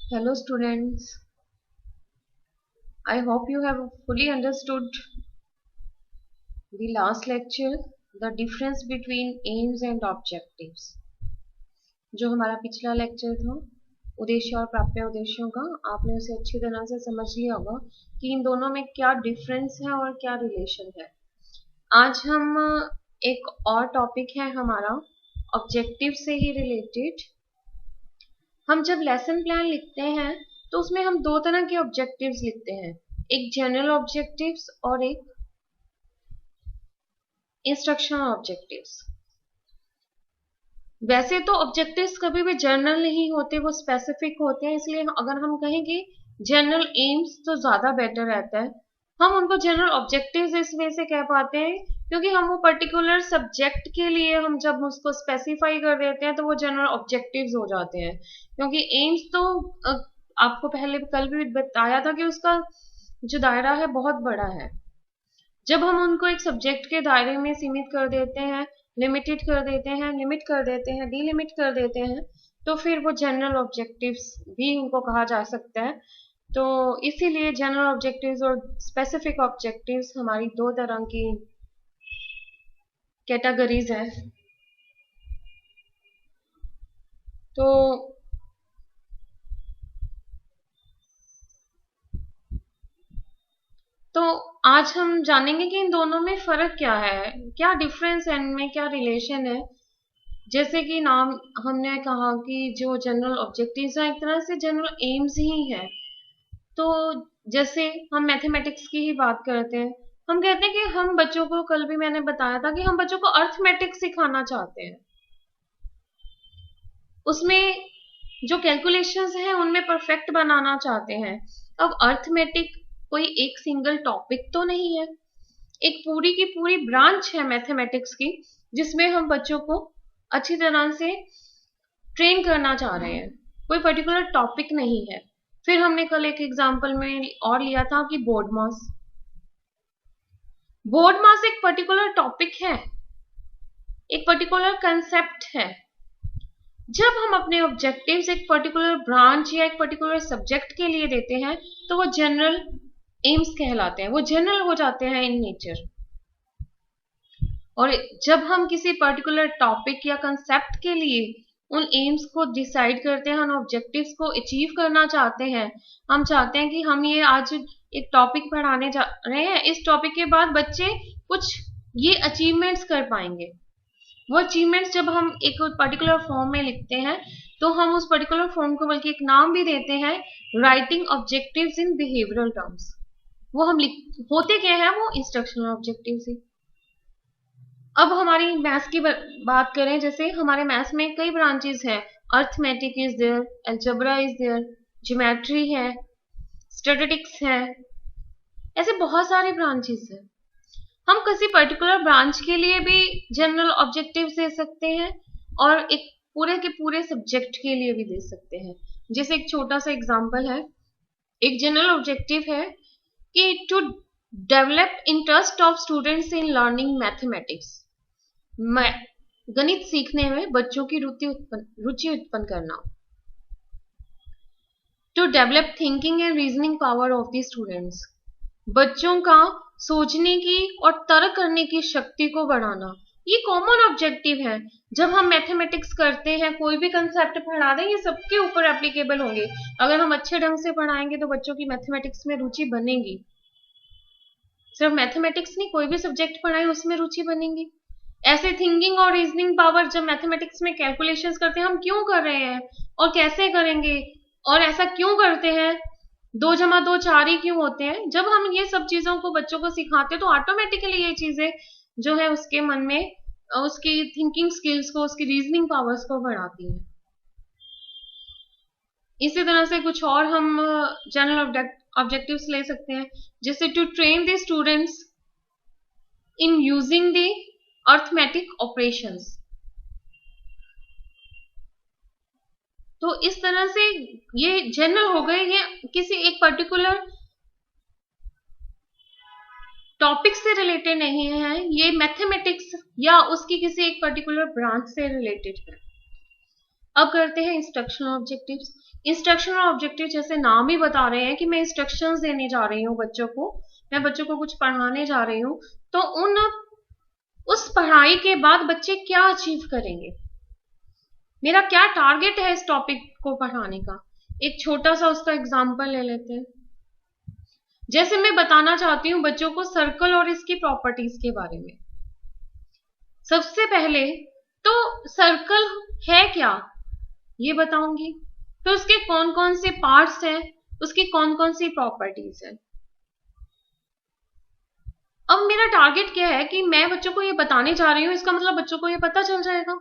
Hello students, I hope you have fully understood the last lecture, the difference between aims and objectives. जो हमारा पिछला lecture था उद्देश्य और प्राप्य उद्देश्यों का, आपने उसे अच्छी तरह से समझ लिया होगा कि इन दोनों में क्या डिफरेंस है और क्या रिलेशन है। आज हम एक और टॉपिक है हमारा ऑब्जेक्टिव से ही रिलेटेड। हम जब लेसन प्लान लिखते हैं तो उसमें हम दो तरह के ऑब्जेक्टिव्स लिखते हैं, एक जनरल ऑब्जेक्टिव्स और एक इंस्ट्रक्शनल ऑब्जेक्टिव्स। वैसे तो ऑब्जेक्टिव्स कभी भी जनरल नहीं होते, वो स्पेसिफिक होते हैं, इसलिए अगर हम कहें कि जनरल एम्स तो ज्यादा बेटर रहता है। हम उनको जनरल ऑब्जेक्टिव्स इस वे से कह पाते हैं क्योंकि हम वो पर्टिकुलर सब्जेक्ट के लिए हम जब उसको स्पेसिफाई कर देते हैं तो वो जनरल ऑब्जेक्टिव्स हो जाते हैं। क्योंकि एम्स तो आपको पहले कल भी बताया था कि उसका जो दायरा है बहुत बड़ा है। जब हम उनको एक सब्जेक्ट के दायरे में सीमित कर देते हैं, लिमिटेड कर देते हैं, लिमिट कर देते हैं, डीलिमिट कर देते हैं, तो फिर वो जनरल ऑब्जेक्टिव्स भी उनको कहा जा सकता है। तो इसीलिए जनरल ऑब्जेक्टिव्स और स्पेसिफिक ऑब्जेक्टिव्स हमारी दो तरह की कैटेगरीज है। तो आज हम जानेंगे कि इन दोनों में फर्क क्या है, क्या डिफरेंस है इनमें, क्या रिलेशन है। जैसे कि नाम हमने कहा कि जो जनरल ऑब्जेक्टिव्स हैं एक तरह से जनरल एम्स ही है। तो जैसे हम मैथमेटिक्स की ही बात करते हैं, हम कहते हैं कि हम बच्चों को, कल भी मैंने बताया था कि हम बच्चों को अर्थमेटिक्स सिखाना चाहते हैं। उसमें जो कैलकुलेशंस हैं उनमें परफेक्ट बनाना चाहते हैं। अब अर्थमेटिक कोई एक सिंगल टॉपिक तो नहीं है, एक पूरी की पूरी ब्रांच है मैथमेटिक्स की, जिसमें हम बच्चों को अच्छी तरह से ट्रेन करना चाह रहे हैं, कोई पर्टिकुलर टॉपिक नहीं है। फिर हमने कल एक एग्जांपल में और लिया था कि बोर्ड मास। बोर्ड मास एक पर्टिकुलर टॉपिक है, एक पर्टिकुलर कंसेप्ट है। जब हम अपने ऑब्जेक्टिव्स एक पर्टिकुलर ब्रांच या एक पर्टिकुलर सब्जेक्ट के लिए देते हैं तो वो जनरल एम्स कहलाते हैं, वो जनरल हो जाते हैं इन नेचर। और जब हम किसी पर्टिकुलर टॉपिक या कंसेप्ट के लिए उन एम्स को डिसाइड करते हैं, उन ऑब्जेक्टिव्स को अचीव करना चाहते हैं, हम चाहते हैं कि हम ये आज एक टॉपिक पढ़ाने जा रहे हैं, इस टॉपिक के बाद बच्चे कुछ ये अचीवमेंट्स कर पाएंगे। वो अचीवमेंट्स जब हम एक पर्टिकुलर फॉर्म में लिखते हैं तो हम उस पर्टिकुलर फॉर्म को बल्कि एक नाम भी देते हैं, writing objectives in behavioural terms. वो हम होते क्या है, वो इंस्ट्रक्शनल ऑब्जेक्टिव्स ही। अब हमारी मैथ्स की बात करें, जैसे हमारे मैथ्स में कई ब्रांचेस हैं, arithmetic is there, algebra is there, geometry है, स्टैटिस्टिक्स है, ऐसे बहुत सारे ब्रांचेस हैं। हम किसी पर्टिकुलर ब्रांच के लिए भी जनरल ऑब्जेक्टिव दे सकते हैं और एक पूरे के पूरे सब्जेक्ट के लिए भी दे सकते हैं। जैसे एक छोटा सा एग्जांपल है, एक जनरल ऑब्जेक्टिव है कि to develop interest of students in learning mathematics, गणित सीखने में बच्चों की रुचि उत्पन्न करना। To develop thinking and reasoning power of the students, बच्चों का सोचने की और तर्क करने की शक्ति को बढ़ाना। ये कॉमन ऑब्जेक्टिव है। जब हम मैथमेटिक्स करते हैं, कोई भी कंसेप्ट पढ़ा दें, ये सबके ऊपर एप्लीकेबल होंगे। अगर हम अच्छे ढंग से पढ़ाएंगे तो बच्चों की मैथमेटिक्स में रुचि बनेगी। सिर्फ मैथमेटिक्स नहीं, कोई भी सब्जेक्ट पढ़ाएं उसमें रुचि बनेगी। ऐसे थिंकिंग और रीजनिंग पावर, जब मैथमेटिक्स में कैलकुलेशंस करते हैं, हम क्यों कर रहे हैं और कैसे करेंगे और ऐसा क्यों करते हैं, 2 जमा 2 4 ही क्यों होते हैं, जब हम ये सब चीजों को बच्चों को सिखाते हैं तो ऑटोमेटिकली ये चीजें जो है उसके मन में उसकी थिंकिंग स्किल्स को, उसकी रीजनिंग पावर्स को बढ़ाती हैं। इसी तरह से कुछ और हम जनरल ऑब्जेक्टिव्स ले सकते हैं, जैसे to train the students in using the arithmetic operations. तो इस तरह से ये जनरल हो गए, ये किसी एक पर्टिकुलर टॉपिक से रिलेटेड नहीं है, ये मैथमेटिक्स या उसकी किसी एक पर्टिकुलर ब्रांच से रिलेटेड है। अब करते हैं इंस्ट्रक्शनल ऑब्जेक्टिव्स। इंस्ट्रक्शन और ऑब्जेक्टिव जैसे नाम ही बता रहे हैं कि मैं इंस्ट्रक्शंस देने जा रही हूँ बच्चों को, मैं बच्चों को कुछ पढ़ाने जा रही हूँ, तो उस पढ़ाई के बाद बच्चे क्या अचीव करेंगे, मेरा क्या टारगेट है इस टॉपिक को पढ़ाने का। एक छोटा सा उसका एग्जाम्पल ले लेते हैं। जैसे मैं बताना चाहती हूँ बच्चों को सर्कल और इसकी प्रॉपर्टीज के बारे में। सबसे पहले तो सर्कल है क्या ये बताऊंगी, तो उसके कौन कौन से पार्ट्स हैं, उसकी कौन कौन सी प्रॉपर्टीज है। अब मेरा टारगेट क्या है कि मैं बच्चों को ये बताने जा रही हूँ, इसका मतलब बच्चों को ये पता चल जाएगा।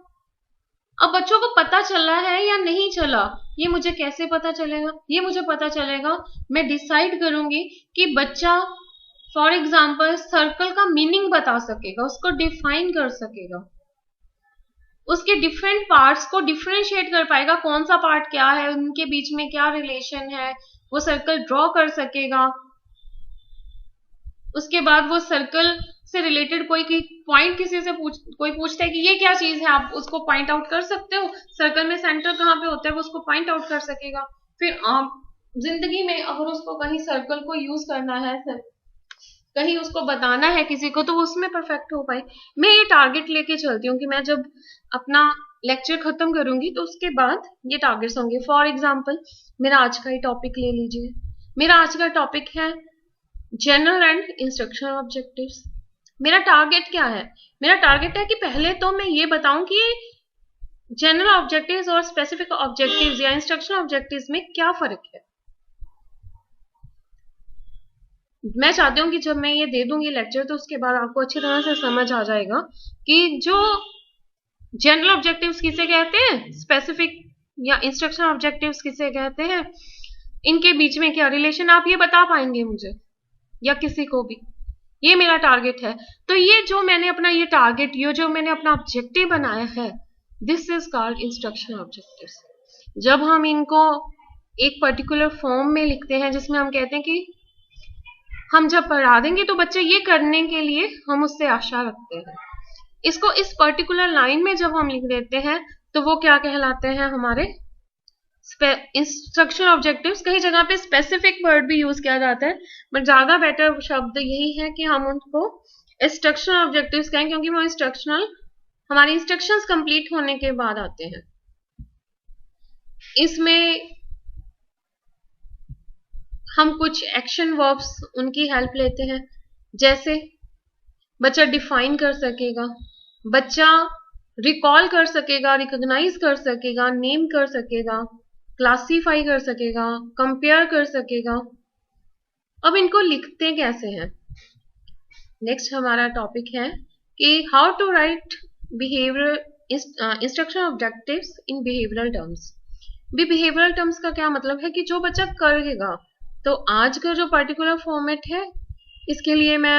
अब बच्चों को पता चला है या नहीं चला, ये मुझे कैसे पता चलेगा? ये मुझे पता चलेगा, मैं डिसाइड करूंगी कि बच्चा फॉर एग्जाम्पल सर्कल का मीनिंग बता सकेगा, उसको डिफाइन कर सकेगा, उसके डिफरेंट पार्ट्स को डिफरेंशिएट कर पाएगा, कौन सा पार्ट क्या है, उनके बीच में क्या रिलेशन है, वो सर्कल ड्रॉ कर सकेगा। उसके बाद वो सर्कल से रिलेटेड कोई पॉइंट किसी से कोई पूछता है कि ये क्या चीज है, आप उसको पॉइंट आउट कर सकते हो, सर्कल में सेंटर कहाँ पे होता है वो उसको पॉइंट आउट कर सकेगा। फिर आप जिंदगी में अगर उसको कहीं सर्कल को यूज करना है, कहीं उसको बताना है किसी को, तो उसमें परफेक्ट हो पाए। मैं ये टारगेट लेके चलती हूँ कि मैं जब अपना लेक्चर खत्म करूंगी तो उसके बाद ये टारगेट्स होंगे। फॉर एग्जाम्पल मेरा आज का ही टॉपिक ले लीजिए, मेरा आज का टॉपिक है जनरल एंड इंस्ट्रक्शनल ऑब्जेक्टिव्स। मेरा टारगेट क्या है? मेरा टारगेट है कि पहले तो मैं ये बताऊं कि जनरल ऑब्जेक्टिव्स और स्पेसिफिक ऑब्जेक्टिव्स या इंस्ट्रक्शनल ऑब्जेक्टिव्स में क्या फर्क है। मैं चाहती हूँ कि जब मैं ये दे दूंगी लेक्चर तो उसके बाद आपको अच्छी तरह से समझ आ जाएगा कि जो जनरल ऑब्जेक्टिव्स किसे कहते हैं, स्पेसिफिक या इंस्ट्रक्शनल ऑब्जेक्टिव्स किसे कहते हैं, इनके बीच में क्या रिलेशन, आप ये बता पाएंगे मुझे या किसी को भी। ये मेरा टारगेट है। तो ये जो मैंने अपना ये टारगेट, ये जो मैंने अपना ऑब्जेक्टिव बनाया है, this is called instructional objectives. जब हम इनको एक पर्टिकुलर फॉर्म में लिखते हैं जिसमें हम कहते हैं कि हम जब पढ़ा देंगे तो बच्चे ये करने के लिए हम उससे आशा रखते हैं, इसको इस पर्टिकुलर लाइन में जब हम लिख देते हैं तो वो क्या कहलाते हैं हमारे इंस्ट्रक्शनल ऑब्जेक्टिव्स। कई जगह पे स्पेसिफिक वर्ड भी यूज किया जाता है, बट ज्यादा बेटर शब्द यही है कि हम उनको इंस्ट्रक्शनल ऑब्जेक्टिव्स कहें, क्योंकि वो इंस्ट्रक्शनल हमारे इंस्ट्रक्शंस कंप्लीट होने के बाद आते हैं। इसमें हम कुछ एक्शन वर्ब्स उनकी हेल्प लेते हैं, जैसे बच्चा डिफाइन कर सकेगा, बच्चा रिकॉल कर सकेगा, रिकॉग्नाइज कर सकेगा, नेम कर सकेगा, क्लासीफाई कर सकेगा, कंपेयर कर सकेगा। अब इनको लिखते कैसे हैं? नेक्स्ट हमारा टॉपिक है कि how to write behaviour instruction objectives in behavioural terms. भी बिहेवियरल टर्म्स का क्या मतलब है कि जो बच्चा करेगा। तो आज का जो पर्टिकुलर फॉर्मेट है, इसके लिए मैं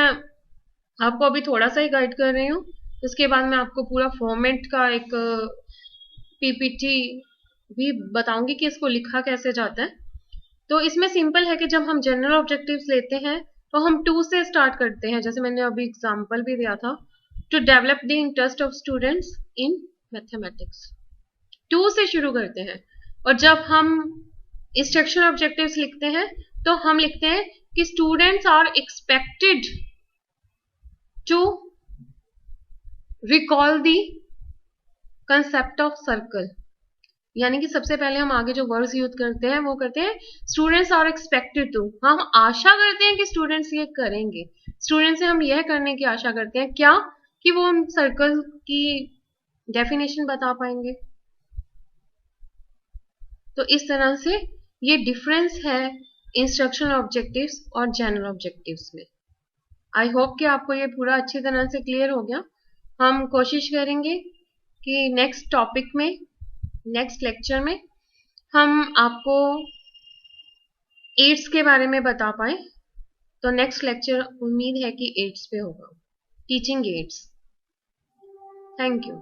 आपको अभी थोड़ा सा ही गाइड कर रही हूँ, उसके बाद मैं आपको पूरा फॉर्मेट का एक पीपीटी भी बताऊंगी कि इसको लिखा कैसे जाता है। तो इसमें सिंपल है कि जब हम जनरल ऑब्जेक्टिव्स लेते हैं तो हम 2 से स्टार्ट करते हैं, जैसे मैंने अभी एग्जांपल भी दिया था, to develop the interest of students in mathematics. 2 से शुरू करते हैं। और जब हम इंस्ट्रक्शन ऑब्जेक्टिव्स लिखते हैं तो हम लिखते हैं कि students are expected to recall the concept of circle. यानी कि सबसे पहले हम आगे जो वर्ड्स यूज करते हैं वो करते हैं स्टूडेंट्स आर एक्सपेक्टेड टू। हम आशा करते हैं कि स्टूडेंट्स ये करेंगे, स्टूडेंट से हम यह करने की आशा करते हैं क्या, कि वो हम सर्कल की डेफिनेशन बता पाएंगे। तो इस तरह से ये डिफरेंस है इंस्ट्रक्शनल ऑब्जेक्टिव्स और जनरल ऑब्जेक्टिव्स में। आई होप कि आपको ये पूरा अच्छी तरह से क्लियर हो गया। हम कोशिश करेंगे कि नेक्स्ट टॉपिक में, नेक्स्ट लेक्चर में हम आपको एड्स के बारे में बता पाए। तो नेक्स्ट लेक्चर उम्मीद है कि एड्स पे होगा, टीचिंग एड्स। Thank you.